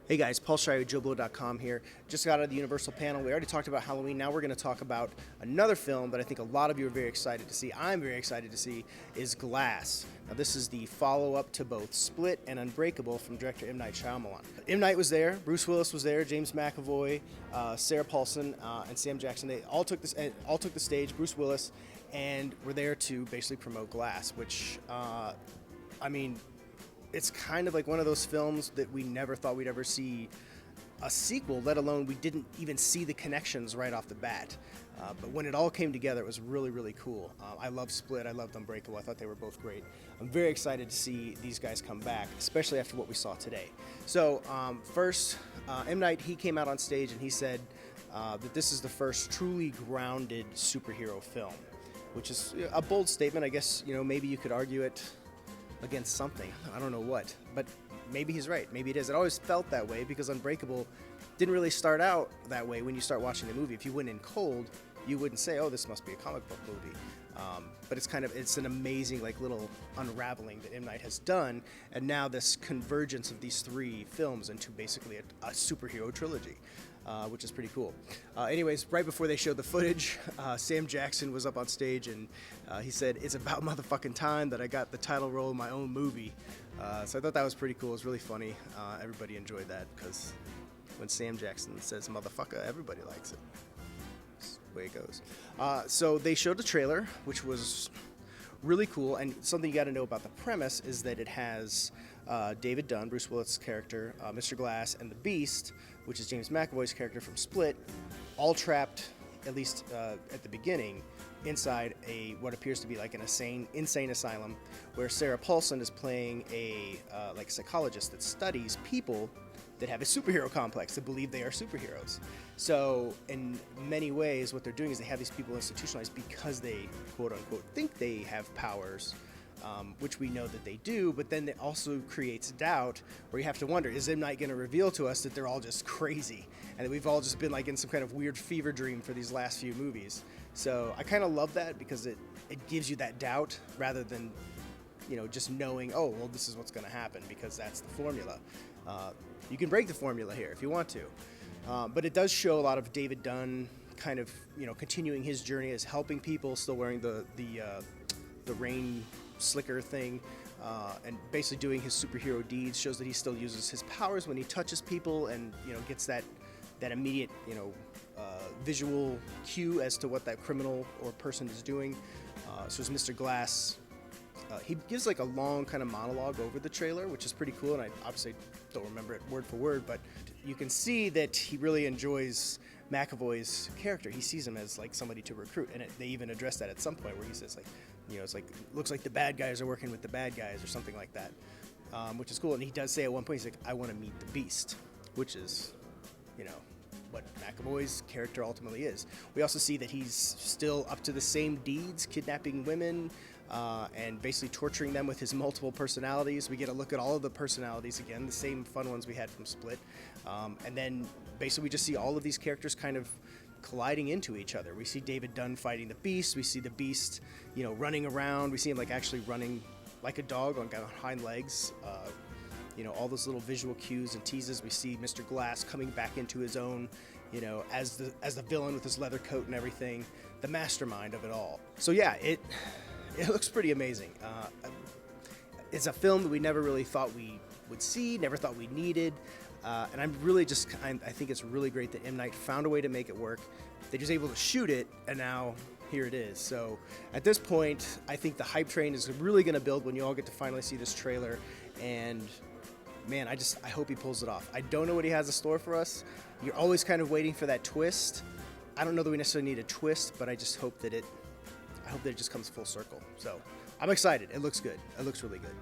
Hey guys, Paul Schreier, JoBlo.com here. Just got out of the Universal panel. We already talked about Halloween. Now we're going to talk about another film that I think a lot of you are very excited to see. I'm very excited to see is Glass. Now this is the follow-up to both Split and Unbreakable from director M. Night Shyamalan. M. Night was there, Bruce Willis was there, James McAvoy, Sarah Paulson, and Sam Jackson. They all took the stage, Bruce Willis, and were there to basically promote Glass, which, I mean, it's kind of like one of those films that we never thought we'd ever see a sequel, let alone we didn't even see the connections right off the bat. But when it all came together, it was really, really cool. I loved Split, I loved Unbreakable, I thought they were both great. I'm very excited to see these guys come back, especially after what we saw today. So first, M. Night, he came out on stage and he said that this is the first truly grounded superhero film, which is a bold statement. I guess, you know, maybe you could argue it against something. I don't know what, but maybe he's right. Maybe it is. It always felt that way because Unbreakable didn't really start out that way when you start watching the movie. If you went in cold, you wouldn't say, oh, this must be a comic book movie. But it's an amazing like little unraveling that M. Night has done, and now this convergence of these three films into basically a superhero trilogy. Which is pretty cool. Anyways, right before they showed the footage, Sam Jackson was up on stage and he said, "It's about motherfucking time that I got the title role in my own movie." So I thought that was pretty cool. It was really funny. Everybody enjoyed that because when Sam Jackson says motherfucker, everybody likes it. That's the way it goes. So they showed the trailer, which was really cool, and something you got to know about the premise is that it has David Dunn, Bruce Willis' character, Mr. Glass, and the Beast, which is James McAvoy's character from Split, all trapped, at least at the beginning, inside what appears to be like an insane asylum, where Sarah Paulson is playing a psychologist that studies people that have a superhero complex, that believe they are superheroes. So in many ways, what they're doing is they have these people institutionalized because they, quote unquote, think they have powers, which we know that they do, but then it also creates doubt where you have to wonder, is M. Night going to reveal to us that they're all just crazy and that we've all just been like in some kind of weird fever dream for these last few movies? So I kind of love that because it gives you that doubt rather than, you know, just knowing, oh, well, this is what's going to happen because that's the formula. You can break the formula here if you want to. But it does show a lot of David Dunn kind of, you know, continuing his journey as helping people, still wearing the rain slicker thing, and basically doing his superhero deeds. Shows that he still uses his powers when he touches people and, you know, gets that immediate, you know, visual cue as to what that criminal or person is doing. So as Mr. Glass, he gives like a long kind of monologue over the trailer, which is pretty cool, and I obviously don't remember it word for word, but you can see that he really enjoys McAvoy's character. He sees him as like somebody to recruit, and they even address that at some point where he says like, you know, it's like, looks like the bad guys are working with the bad guys or something like that, which is cool. And he does say at one point, he's like, I want to meet the Beast, which is, you know, what McAvoy's character ultimately is. We also see that he's still up to the same deeds, kidnapping women, and basically torturing them with his multiple personalities. We get a look at all of the personalities again, the same fun ones we had from Split. And then basically we just see all of these characters kind of colliding into each other. We see David Dunn fighting the Beast. We see the Beast, you know, running around. We see him like actually running like a dog on hind legs. You know, all those little visual cues and teases. We see Mr. Glass coming back into his own, you know, as the villain with his leather coat and everything, the mastermind of it all. So yeah, it looks pretty amazing. It's a film that we never really thought we would see, never thought we needed, and I'm really I think it's really great that M. Night found a way to make it work. They're just able to shoot it, and now here it is. So at this point, I think the hype train is really going to build when you all get to finally see this trailer, and man, I hope he pulls it off. I don't know what he has in store for us. You're always kind of waiting for that twist. I don't know that we necessarily need a twist, but I just hope that it just comes full circle. So I'm excited. It looks good. It looks really good.